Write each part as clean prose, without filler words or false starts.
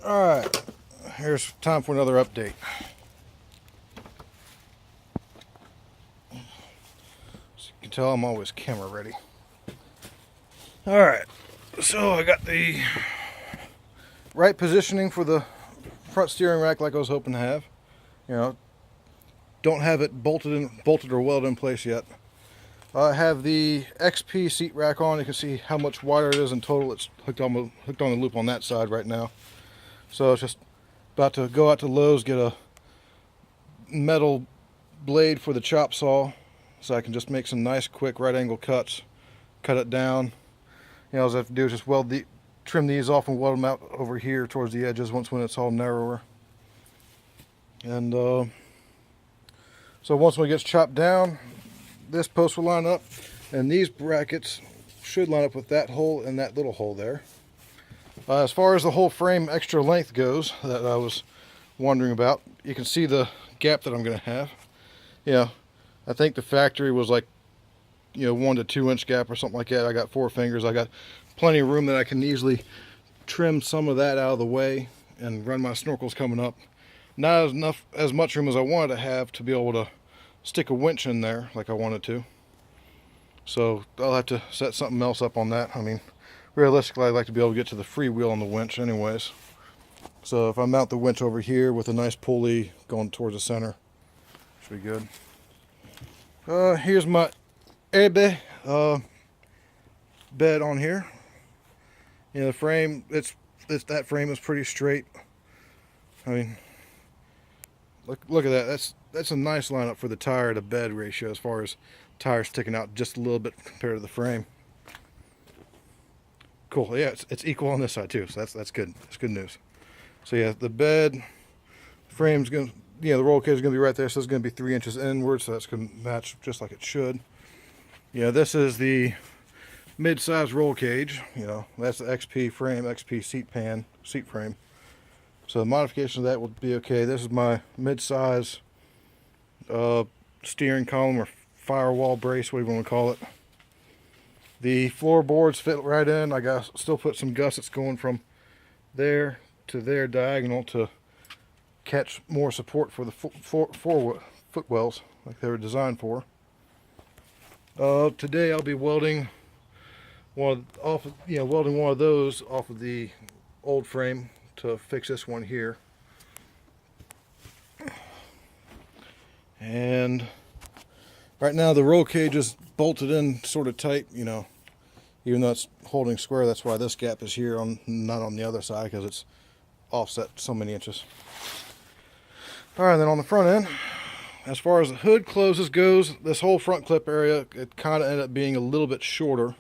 Alright, here's time for another update. As you can tell, I'm always camera ready. Alright, so I got the right positioning for the front steering rack like I was hoping to have. You know, don't have it bolted or welded in place yet. I have the XP seat rack on. You can see how much wider it is in total. It's hooked on the loop on that side right now. So it's just about to go out to Lowe's, get a metal blade for the chop saw so I can just make some nice quick right angle cuts, cut it down. You know, all I have to do is just trim these off and weld them out over here towards the edges when it's all narrower. And so once it gets chopped down, this post will line up, and these brackets should line up with that hole and that little hole there. As far as the whole frame extra length goes that I was wondering about, you can see the gap that I'm going to have. Yeah, I think the factory was like, 1 to 2 inch gap or something like that. I got 4 fingers. I got plenty of room that I can easily trim some of that out of the way and run my snorkels coming up. Not as much room as I wanted to have to be able to stick a winch in there like I wanted to. So I'll have to set something else up on that. I mean, realistically, I'd like to be able to get to the freewheel on the winch anyways. So if I mount the winch over here with a nice pulley going towards the center, should be good. Here's my ebe bed on here. The frame, that frame is pretty straight. I mean, look at that. That's a nice lineup for the tire to bed ratio as far as tires sticking out just a little bit compared to the frame. Cool. Yeah, it's equal on this side too, so that's good. That's good news. So yeah, the bed frame's gonna, the roll cage is gonna be right there, so it's gonna be 3 inches inward, so that's gonna match just like it should. This is the mid-size roll cage. That's the XP frame, XP seat frame. So the modification of that will be okay. This is my mid-size steering column or firewall brace, whatever you want to call it. The floorboards fit right in. I still put some gussets going from there to there diagonal to catch more support for the footwells like they were designed for. Today I'll be welding one of those off of the old frame to fix this one here. And right now the roll cage is bolted in sort of tight, even though it's holding square. That's why this gap is here, not on the other side, because it's offset so many inches. Alright, then on the front end, as far as the hood closes goes, this whole front clip area, it kind of ended up being a little bit shorter.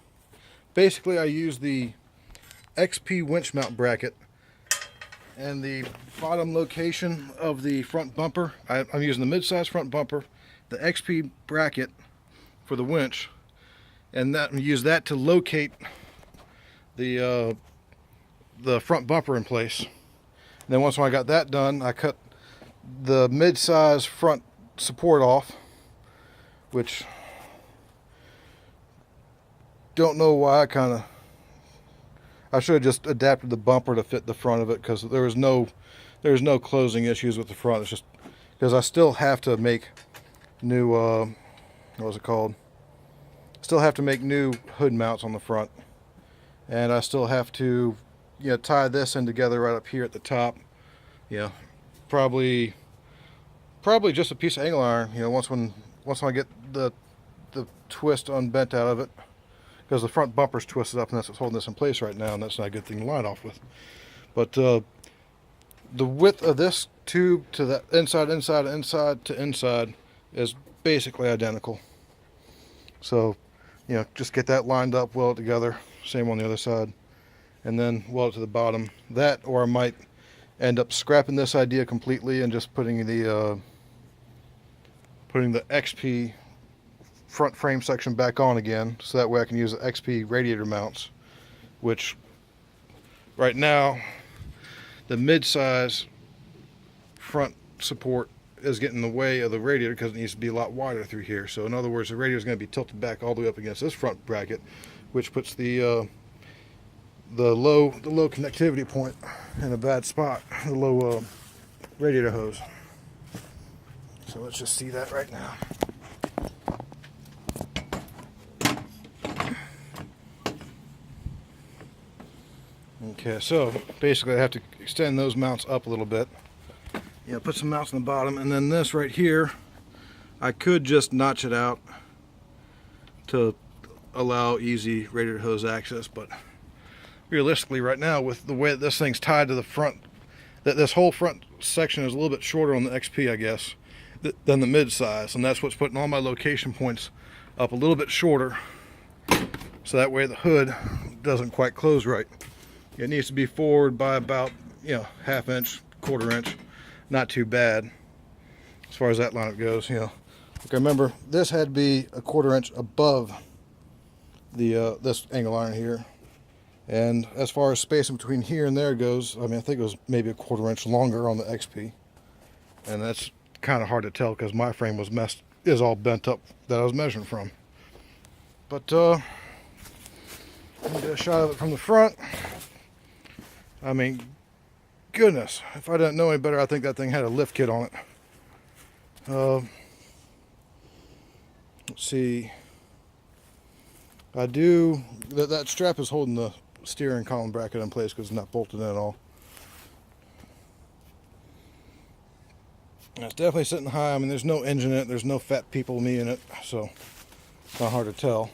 Basically, I used the XP winch mount bracket and the bottom location of the front bumper. I'm using the mid-size front bumper, the XP bracket for the winch, and use that to locate the front bumper in place. And then once I got that done, I cut the mid-size front support off, which don't know why I should have just adapted the bumper to fit the front of it, because there's no closing issues with the front. It's just because I still have to make new still have to make new hood mounts on the front, and I still have to tie this in together right up here at the top. Probably just a piece of angle iron, once I get the twist unbent out of it, because the front bumper's twisted up and that's what's holding this in place right now, and that's not a good thing to line off with. But the width of this tube to the inside to inside is basically identical. So just get that lined up, weld it together, same on the other side, and then weld it to the bottom. That, or I might end up scrapping this idea completely and just putting the XP front frame section back on again, so that way I can use the XP radiator mounts, which right now the mid-size front support is getting in the way of the radiator because it needs to be a lot wider through here. So in other words, the radiator is going to be tilted back all the way up against this front bracket, which puts the the low connectivity point in a bad spot, the low radiator hose. So let's just see that right now. Okay, so basically I have to extend those mounts up a little bit. Yeah, put some mounts on the bottom, and then this right here, I could just notch it out to allow easy radiator hose access, but realistically right now, with the way that this thing's tied to the front, that this whole front section is a little bit shorter on the XP, I guess, than the mid-size, and that's what's putting all my location points up a little bit shorter, so that way the hood doesn't quite close right. It needs to be forward by about, you know, ½ inch, ¼ inch. Not too bad as far as that lineup goes. You know, like I remember this had to be a ¼ inch above the this angle iron here, and as far as spacing between here and there goes, I mean, I think it was maybe a ¼ inch longer on the XP, and that's kind of hard to tell because my frame is all bent up that I was measuring from. But let me get a shot of it from the front. I mean, goodness, if I didn't know any better, I think that thing had a lift kit on it. Let's see. I do, that strap is holding the steering column bracket in place because it's not bolted in at all. And it's definitely sitting high. I mean, there's no engine in it, there's no fat people me in it, so it's not hard to tell.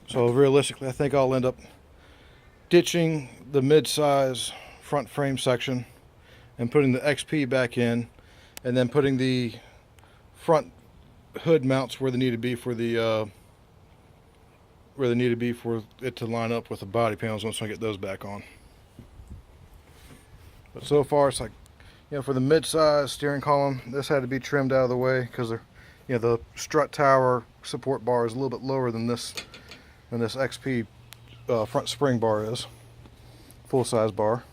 So realistically, I think I'll end up ditching the mid-size front frame section and putting the XP back in, and then putting the front hood mounts where they need to be for the for it to line up with the body panels once I get those back on. But so far it's like, you know, for the mid-size steering column, this had to be trimmed out of the way because you know, the strut tower support bar is a little bit lower than this XP front spring bar is, full size bar.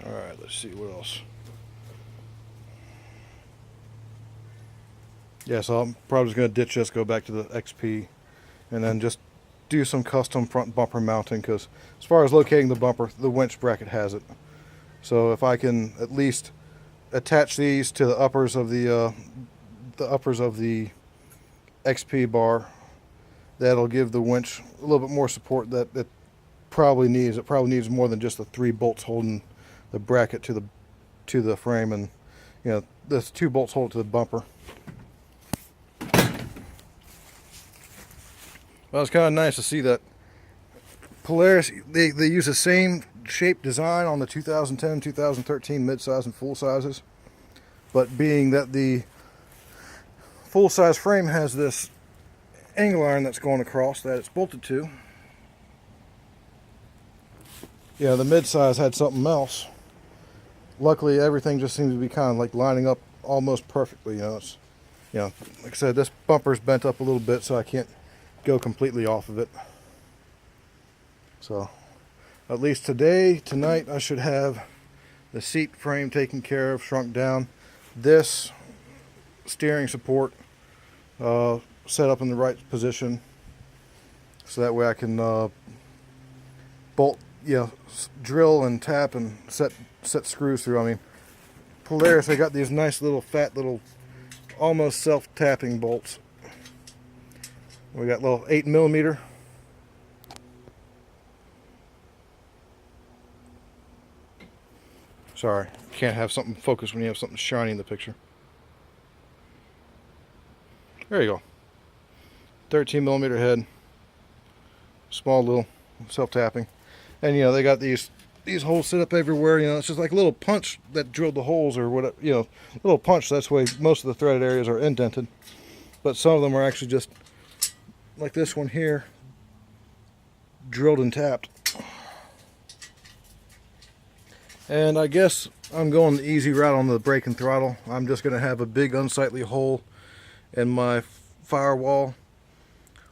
All right, let's see what else. Yeah, so I'm probably just going to ditch this, go back to the XP, and then just do some custom front bumper mounting, because as far as locating the bumper, the winch bracket has it. So if I can at least attach these to the uppers of the XP bar, that'll give the winch a little bit more support that it probably needs. It probably needs more than just the 3 bolts holding the bracket to the frame, and you know, this 2 bolts hold it to the bumper. Well, it's kind of nice to see that Polaris, they use the same shape design on the 2010, 2013 mid-size and full sizes, but being that the full size frame has this angle iron that's going across that it's bolted to, yeah, the mid-size had something else. Luckily, everything just seems to be kind of like lining up almost perfectly. You know, it's, you know, like I said, this bumper's bent up a little bit, so I can't go completely off of it. So, at least tonight, I should have the seat frame taken care of, shrunk down. This steering support set up in the right position, so that way I can bolt, you know, drill and tap and set screws through. I mean, Polaris, they got these nice little fat little almost self-tapping bolts. We got little 8mm. Sorry, can't have something focused when you have something shiny in the picture. There you go. 13mm head, small little self-tapping, and you know, they got these holes set up everywhere. You know, it's just like a little punch that drilled the holes, or whatever. You know, little punch. That's why most of the threaded areas are indented, but some of them are actually just like this one here, drilled and tapped. And I guess I'm going the easy route on the brake and throttle. I'm just going to have a big unsightly hole in my firewall.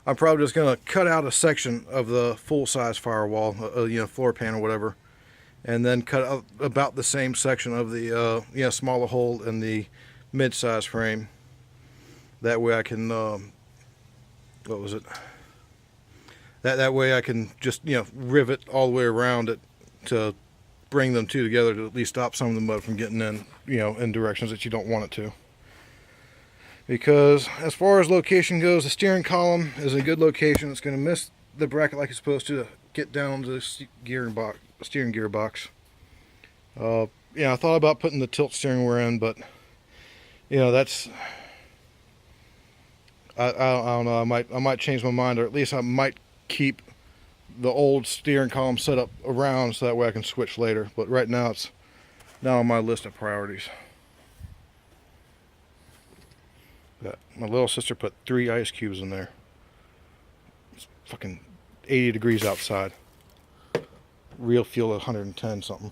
I'm probably just going to cut out a section of the full-size firewall, you know, floor pan or whatever, and then cut out about the same section of the you know, smaller hole in the mid-size frame. That way I can what was it? That way I can just, rivet all the way around it to bring them two together to at least stop some of the mud from getting in, in directions that you don't want it to. Because as far as location goes, the steering column is in a good location. It's going to miss the bracket like it's supposed to get down to the steering gearbox. I thought about putting the tilt steering wheel in, but that's I don't know. I might change my mind, or at least I might keep the old steering column set up around so that way I can switch later. But right now it's not on my list of priorities. My little sister put 3 ice cubes in there. It's fucking 80 degrees outside. Real feel 110 something.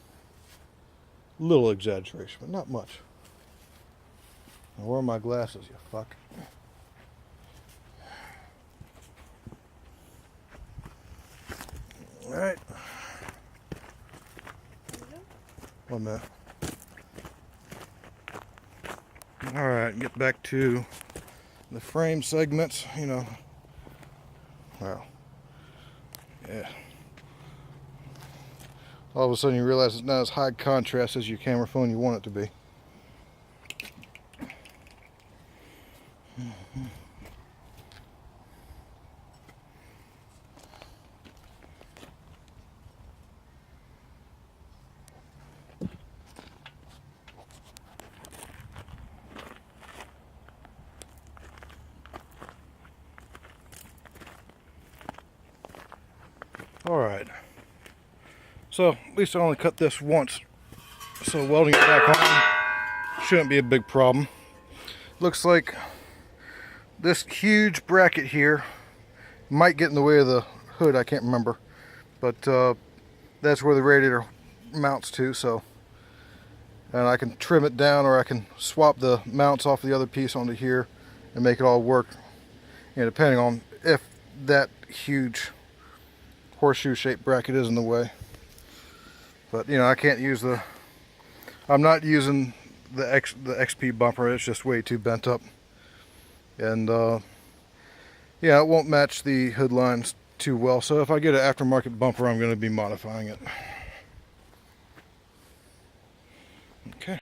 Little exaggeration, but not much. Now, where are my glasses, you fuck? Alright. 1 minute. Alright, get back to the frame segments, Wow. Yeah. All of a sudden you realize it's not as high contrast as your camera phone you want it to be. Alright, so at least I only cut this once, so welding it back on shouldn't be a big problem. Looks like this huge bracket here might get in the way of the hood, I can't remember, but that's where the radiator mounts to, and I can trim it down, or I can swap the mounts off the other piece onto here and make it all work, depending on if that huge horseshoe shaped bracket is in the way. But I can't use I'm not using the XP bumper. It's just way too bent up, and it won't match the hood lines too well. So if I get an aftermarket bumper, I'm going to be modifying it.